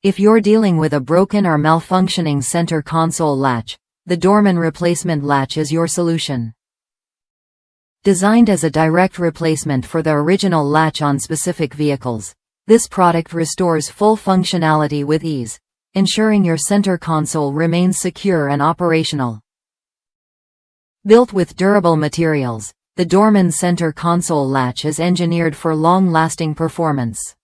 If you're dealing with a broken or malfunctioning center console latch, the Dorman replacement latch is your solution. Designed as a direct replacement for the original latch on specific vehicles, this product restores full functionality with ease, ensuring your center console remains secure and operational. Built with durable materials, the Dorman center console latch is engineered for long-lasting performance.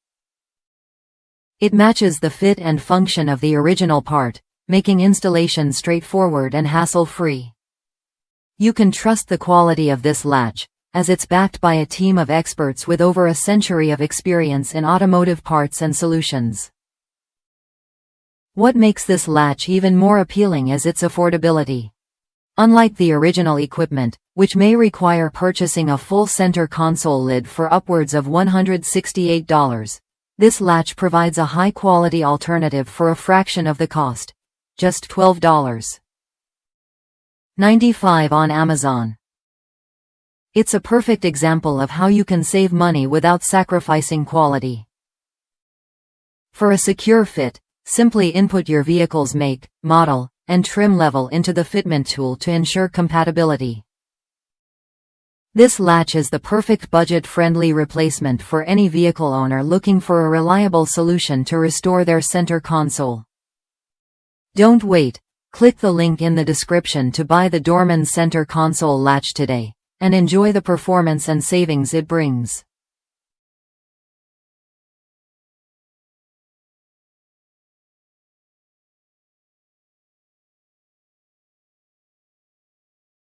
It matches the fit and function of the original part, making installation straightforward and hassle-free. You can trust the quality of this latch, as it's backed by a team of experts with over a century of experience in automotive parts and solutions. What makes this latch even more appealing is its affordability. Unlike the original equipment, which may require purchasing a full center console lid for upwards of $168, this latch provides a high-quality alternative for a fraction of the cost, just $12.95 on Amazon. It's a perfect example of how you can save money without sacrificing quality. For a secure fit, simply input your vehicle's make, model, and trim level into the fitment tool to ensure compatibility. This latch is the perfect budget-friendly replacement for any vehicle owner looking for a reliable solution to restore their center console. Don't wait, click the link in the description to buy the Dorman center console latch today, and enjoy the performance and savings it brings.